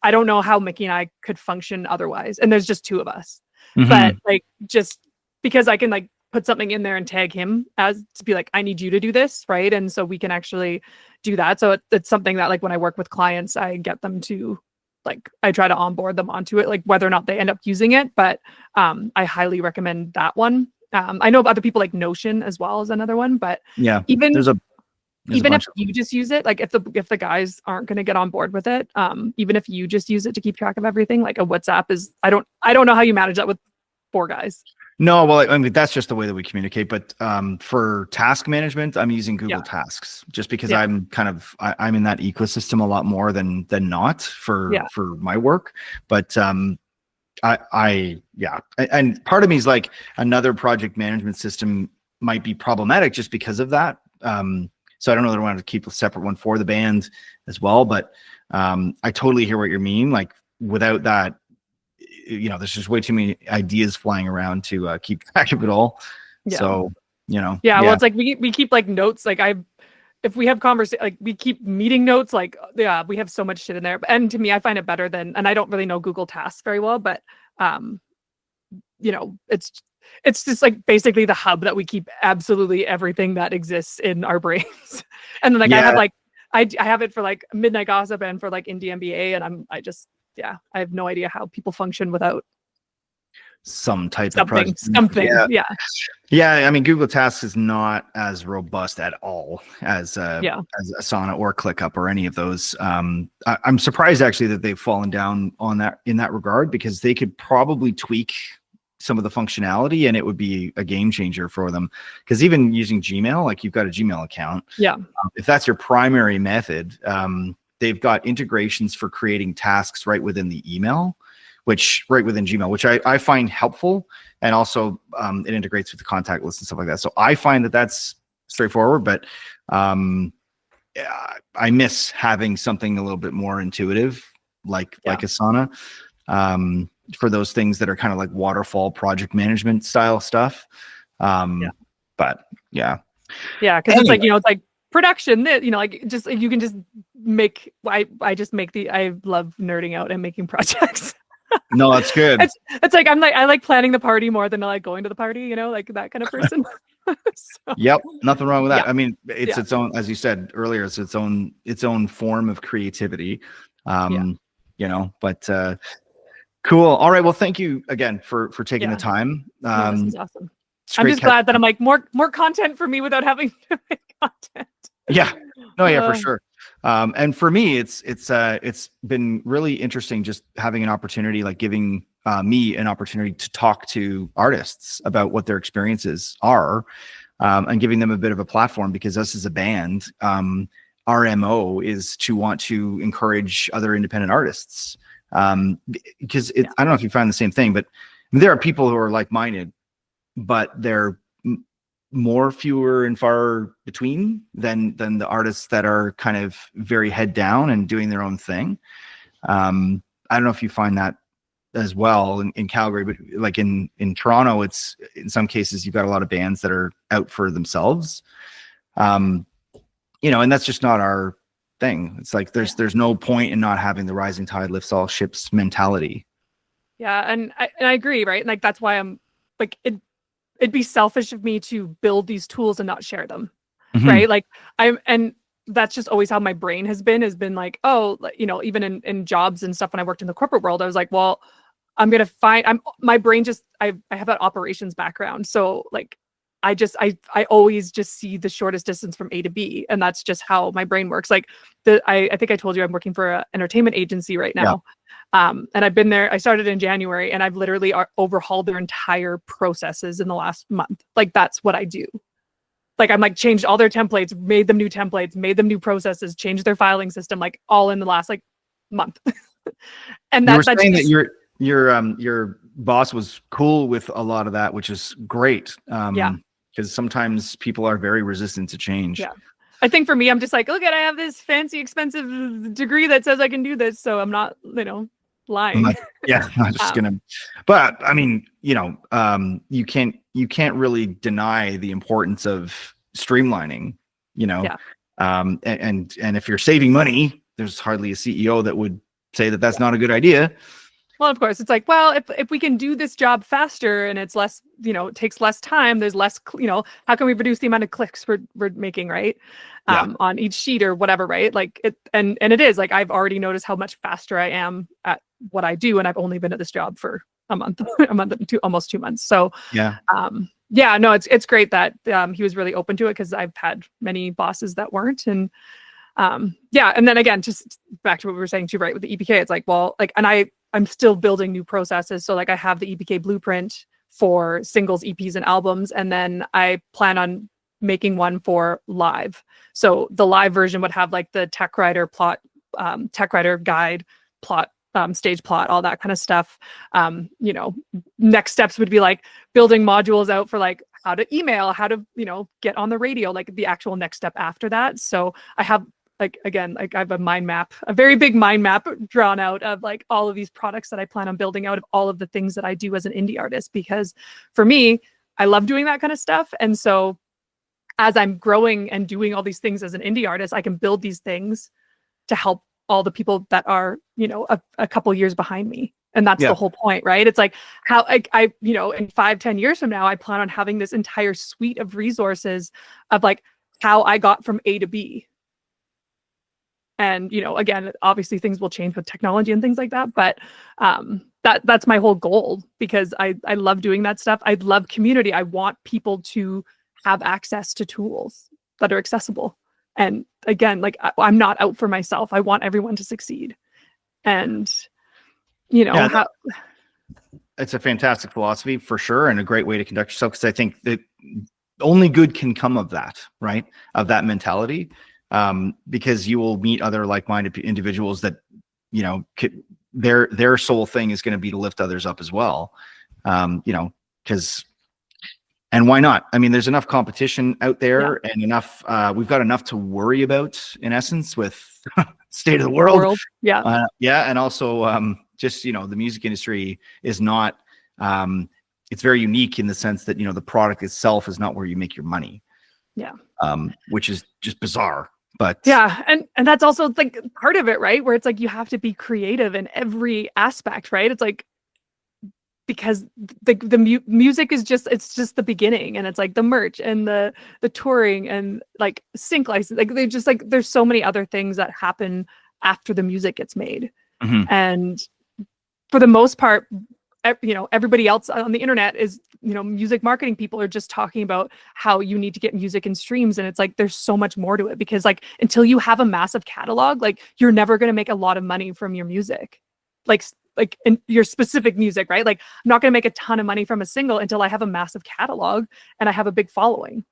I don't know how Mickey and I could function otherwise. And there's just two of us. Mm-hmm. But like just because I can like put something in there and tag him as to be like, I need you to do this, right? And so we can actually do that. So it's something that like when I work with clients, I get them to like, I try to onboard them onto it, like whether or not they end up using it. But I highly recommend that one. I know other people like Notion as well as another one, but even if you just use it, like if the guys aren't going to get on board with it, even if you just use it to keep track of everything, like a WhatsApp is, I don't know how you manage that with 4 guys. No, well, I mean, that's just the way that we communicate. But for task management, I'm using Google Tasks just because I'm I'm in that ecosystem a lot more than not for my work. But Yeah. And part of me is like another project management system might be problematic just because of that. So I don't know that I want to keep a separate one for the band as well, but I totally hear what you mean. Like without that, there's just way too many ideas flying around to keep track of it all. Yeah. So, yeah. Well, it's like we keep like notes. Like if we have conversation, like we keep meeting notes, like, yeah, we have so much shit in there. And to me, I find it better and I don't really know Google Tasks very well, but, it's just like basically the hub that we keep absolutely everything that exists in our brains. And then like, I have like, I have it for like Midnite Gossip and for like Indie MBA. And I have no idea how people function without some type of project. Something. Yeah. I mean, Google Tasks is not as robust at all as Asana or ClickUp or any of those. I'm surprised actually that they've fallen down on that in that regard, because they could probably tweak some of the functionality and it would be a game changer for them. Because even using Gmail, like you've got a Gmail account. Yeah. If that's your primary method, they've got integrations for creating tasks right within the email, right within Gmail, which I find helpful. And also it integrates with the contact list and stuff like that. So I find that that's straightforward, but I miss having something a little bit more intuitive, like Asana, for those things that are kind of like waterfall project management style stuff. But yeah. Yeah. Cause it's like, it's like production that, like just like you can just make, I just make I love nerding out and making projects. No, that's good. It's like I like planning the party more than I like going to the party, like that kind of person. So, yep, nothing wrong with that. Yeah. I mean, it's its own, as you said earlier, it's its own form of creativity. But cool. All right. Well, thank you again for taking the time. This is awesome. I'm just glad that I'm like more content for me without having to make content. Yeah. No, yeah, for sure. And for me, it's been really interesting just having an opportunity, like giving me an opportunity to talk to artists about what their experiences are, and giving them a bit of a platform, because us as a band, our MO is to want to encourage other independent artists. Because I don't know if you find the same thing, but there are people who are like-minded, but they're fewer and far between than the artists that are kind of very head down and doing their own thing. I don't know if you find that as well in Calgary, but like in Toronto, it's in some cases you've got a lot of bands that are out for themselves. And that's just not our thing. It's like there's no point in not having the rising tide lifts all ships mentality. Yeah, and I agree, right? And like that's why I'm like it'd be selfish of me to build these tools and not share them, right? Like and that's just always how my brain has been like, oh, even in jobs and stuff when I worked in the corporate world, I was like, well, my brain just I have that operations background, so like I always just see the shortest distance from A to B, and that's just how my brain works. Like I think I told you I'm working for an entertainment agency right now. And I've been there. I started in January, and I've literally overhauled their entire processes in the last month. Like that's what I do. Like I'm like changed all their templates, made them new templates, made them new processes, changed their filing system, like all in the last like month. And you were saying that your boss was cool with a lot of that, which is great. Because sometimes people are very resistant to change. Yeah. I think for me, I'm just like, look, I have this fancy, expensive degree that says I can do this. So I'm not, lying. I'm just gonna, but I mean, you can't really deny the importance of streamlining, and if you're saving money, there's hardly a CEO that would say that that's not a good idea. Well, of course, it's like, well, if we can do this job faster and it's less, it takes less time, there's less, how can we reduce the amount of clicks we're making, right? On each sheet or whatever, right? Like it, and it is like, I've already noticed how much faster I am at what I do. And I've only been at this job for a month and almost 2 months. So no, it's great that he was really open to it, because I've had many bosses that weren't. And and then again, just back to what we were saying too, right? With the EPK, it's like, well, like, and I'm still building new processes. So like I have the EPK blueprint for singles, EPs, and albums. And then I plan on making one for live. So the live version would have like the tech writer plot, tech writer guide, plot stage plot, all that kind of stuff. Next steps would be like building modules out for like how to email, how to, get on the radio, like the actual next step after that. So I have I have a mind map, a very big mind map drawn out of like all of these products that I plan on building out of all of the things that I do as an indie artist, because for me, I love doing that kind of stuff. And so as I'm growing and doing all these things as an indie artist, I can build these things to help all the people that are, a couple years behind me. And that's the whole point, right? It's like how in 5-10 years from now, I plan on having this entire suite of resources of like how I got from A to B. And, again, obviously things will change with technology and things like that. But that's my whole goal, because I love doing that stuff. I love community. I want people to have access to tools that are accessible. And again, like I'm not out for myself. I want everyone to succeed. And, it's a fantastic philosophy for sure, and a great way to conduct yourself, because I think that only good can come of that, right? Of that mentality. Because you will meet other like-minded individuals that, their sole thing is going to be to lift others up as well. Because, and why not? I mean, there's enough competition out there, and enough, we've got enough to worry about, in essence, with state of the world. Yeah. And also, just, the music industry is not, it's very unique in the sense that, the product itself is not where you make your money. Yeah. Which is just bizarre. But yeah, and that's also like part of it, right? Where it's like you have to be creative in every aspect, right? It's like, because the music is it's just the beginning, and it's like the merch and the touring and like sync license, like they just like there's so many other things that happen after the music gets made. Mm-hmm. And for the most part, everybody else on the internet is, music marketing people are just talking about how you need to get music in streams. And it's like, there's so much more to it, because like, until you have a massive catalog, like you're never going to make a lot of money from your music, like in your specific music, right? Like I'm not going to make a ton of money from a single until I have a massive catalog and I have a big following.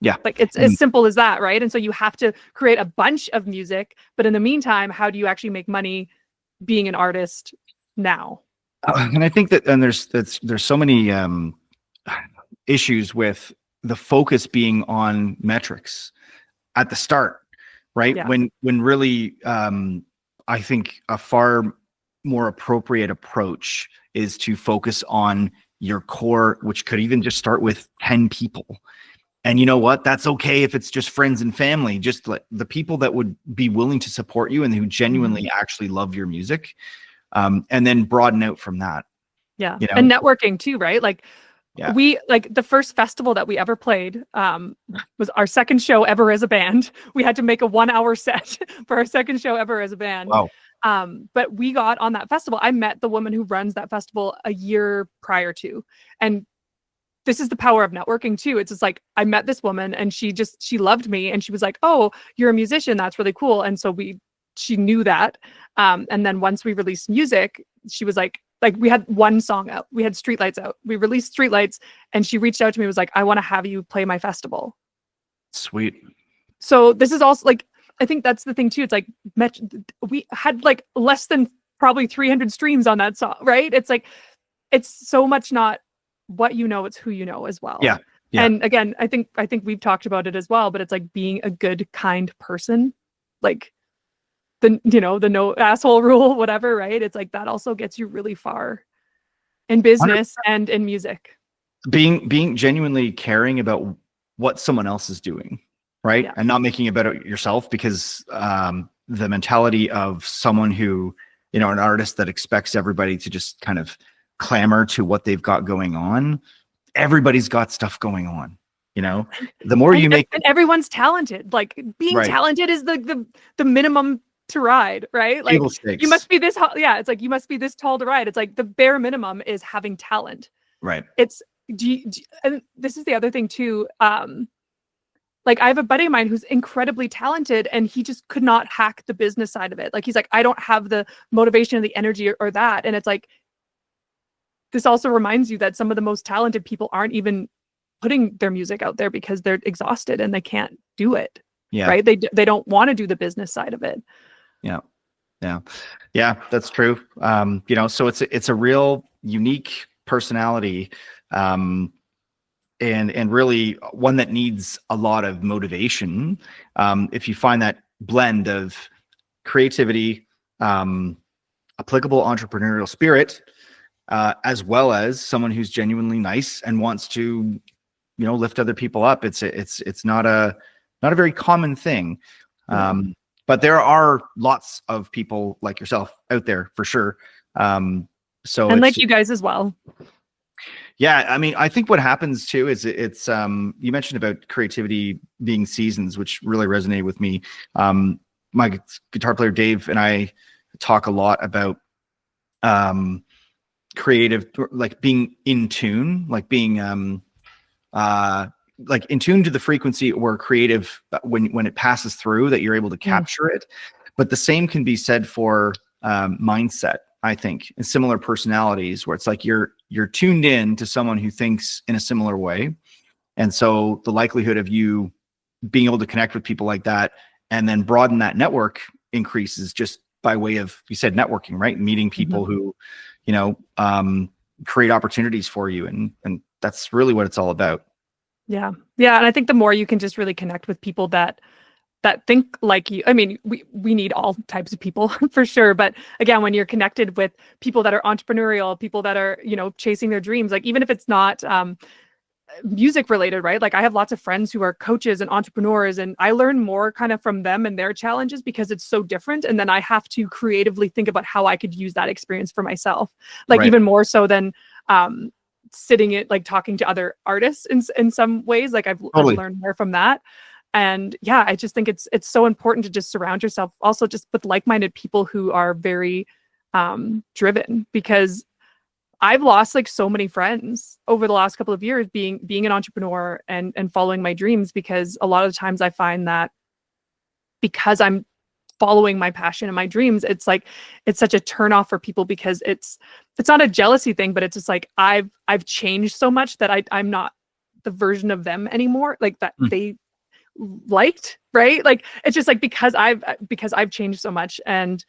Yeah. Like it's as simple as that, right? And so you have to create a bunch of music, but in the meantime, how do you actually make money being an artist now? And I think that, and there's so many issues with the focus being on metrics at the start, right? Yeah. When really, I think a far more appropriate approach is to focus on your core, which could even just start with 10 people. And you know what? That's okay if it's just friends and family, just like the people that would be willing to support you and who genuinely actually love your music. And then broaden out from that. Yeah. And networking too, right? Like we, like the first festival that we ever played was our second show ever as a band. We had to make a 1-hour set for our second show ever as a band. Wow. But we got on that festival. I met the woman who runs that festival a year prior to, and this is the power of networking too. It's just like, I met this woman and she loved me, and she was like, "Oh, you're a musician. That's really cool." And so she knew that. And then once we released music, she was like we had one song out. We had Streetlights out. We released Streetlights, and she reached out to me, was like, "I want to have you play my festival." Sweet. So this is also like, I think that's the thing too. It's like we had like less than probably 300 streams on that song, right? It's like, it's so much not what you know, it's who you know as well. Yeah. And again, I think we've talked about it as well, but it's like being a good, kind person, like the no asshole rule, whatever, right? It's like that also gets you really far in business 100%. And in music. Being genuinely caring about what someone else is doing, right? Yeah. And not making it about yourself, because the mentality of someone who, an artist that expects everybody to just kind of clamor to what they've got going on. Everybody's got stuff going on, the more you make, and everyone's talented. Like being talented is the minimum to ride, right? Like you must be this it's like you must be this tall to ride. It's like the bare minimum is having talent, right? It's and this is the other thing too. Like I have a buddy of mine who's incredibly talented, and he just could not hack the business side of it. Like he's like, I don't have the motivation or the energy or that. And it's like, this also reminds you that some of the most talented people aren't even putting their music out there because they're exhausted and they can't do it. Yeah. Right. They don't want to do the business side of it. Yeah. Yeah, that's true. So it's a real unique personality, and really one that needs a lot of motivation. If you find that blend of creativity, applicable entrepreneurial spirit, as well as someone who's genuinely nice and wants to, lift other people up. It's not a very common thing. But there are lots of people like yourself out there for sure. So and like you guys as well. Yeah, I mean, I think what happens too is it's you mentioned about creativity being seasons, which really resonated with me. My guitar player Dave and I talk a lot about creative, like being in tune, like being like in tune to the frequency or creative when it passes through, that you're able to capture it. But the same can be said for mindset, I think, and similar personalities, where it's like you're tuned in to someone who thinks in a similar way. And so the likelihood of you being able to connect with people like that and then broaden that network increases just by way of, you said, networking, right? Meeting people who, create opportunities for you. And that's really what it's all about. Yeah. Yeah. And I think the more you can just really connect with people that think like you, I mean, we need all types of people for sure. But again, when you're connected with people that are entrepreneurial, people that are, chasing their dreams, like even if it's not music related, right? Like I have lots of friends who are coaches and entrepreneurs, and I learn more kind of from them and their challenges because it's so different. And then I have to creatively think about how I could use that experience for myself, like even more so than sitting it, like talking to other artists in some ways. Like I've learned more from that. And yeah, I just think it's so important to just surround yourself also just with like-minded people who are very driven, because I've lost like so many friends over the last couple of years being an entrepreneur and following my dreams, because a lot of the times I find that because I'm following my passion and my dreams, it's like it's such a turnoff for people, because it's not a jealousy thing, but it's just like I've changed so much that I'm not the version of them anymore, like that they liked, right? Like it's just like because I've changed so much, and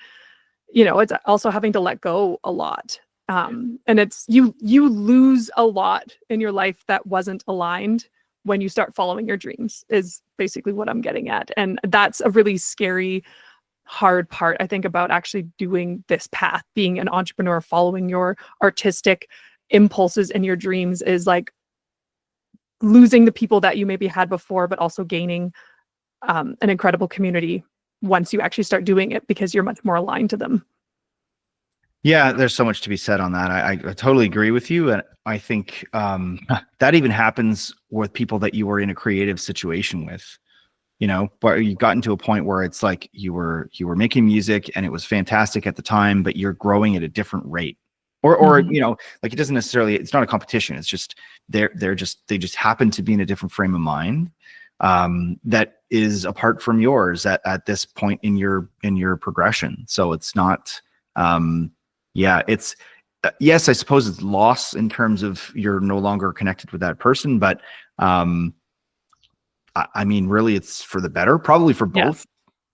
it's also having to let go a lot. And it's you lose a lot in your life that wasn't aligned when you start following your dreams, is basically what I'm getting at. And that's a really scary, hard part, I think, about actually doing this path, being an entrepreneur, following your artistic impulses and your dreams, is like losing the people that you maybe had before, but also gaining an incredible community once you actually start doing it, because you're much more aligned to them. Yeah, there's so much to be said on that. I totally agree with you. And I think that even happens with people that you were in a creative situation with, but you've gotten to a point where it's like you were making music and it was fantastic at the time, but you're growing at a different rate. Or like it doesn't necessarily, it's not a competition. It's just they just happen to be in a different frame of mind that is apart from yours at this point in your progression. So it's not it's yes, I suppose it's loss in terms of you're no longer connected with that person, but I mean, really, it's for the better, probably for both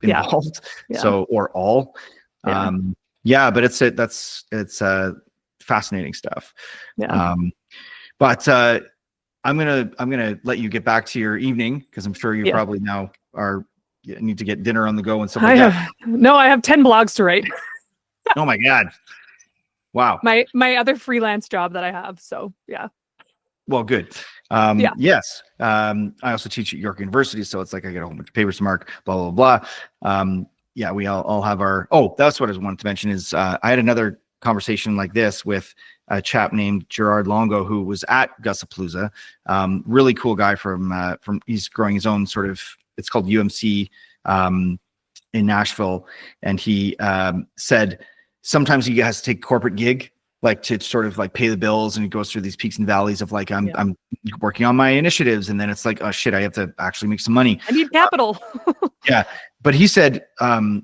involved. Yeah. So, or all. But it's fascinating stuff. But I'm gonna let you get back to your evening, because I'm sure you probably now need to get dinner on the go and stuff like that. I have 10 blogs to write. Oh my God. Wow. My other freelance job that I have. So yeah. Well, good. Yes. I also teach at York University, so it's like I get a whole bunch of papers to mark, blah, blah, blah. We all have our, that's what I wanted to mention is I had another conversation like this with a chap named Gerard Longo, who was at Gossipalooza. Really cool guy from he's growing his own sort of, it's called UMC in Nashville. And he said, sometimes he has to take a corporate gig, like to sort of like pay the bills, and he goes through these peaks and valleys of like, I'm working on my initiatives. And then it's like, oh shit, I have to actually make some money. I need capital. But he said,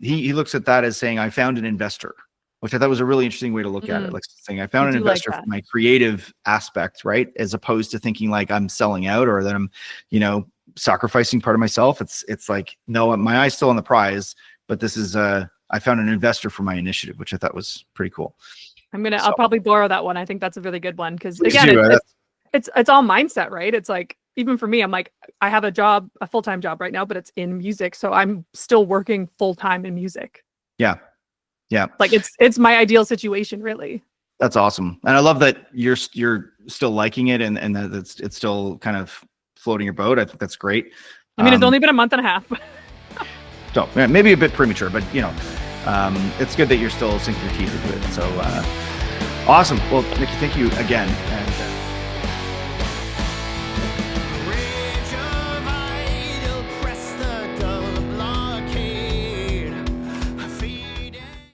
he looks at that as saying, I found an investor, which I thought was a really interesting way to look at it. Like saying, I found an investor for my creative aspect, right? As opposed to thinking like I'm selling out or that I'm, sacrificing part of myself. It's like, no, my eye's still on the prize, but this is I found an investor for my initiative, which I thought was pretty cool. I'll probably borrow that one. I think that's a really good one because Please again, do. it's all mindset, right? It's like, even for me, I'm like, I have a full-time job right now, but it's in music. So I'm still working full-time in music. Yeah. Yeah. Like it's my ideal situation, really. That's awesome. And I love that you're still liking it and that it's still kind of floating your boat. I think that's great. I mean, it's only been a month and a half. So maybe a bit premature, but it's good that you're still sinking your teeth into it. So awesome. Well, Nicky, thank you again.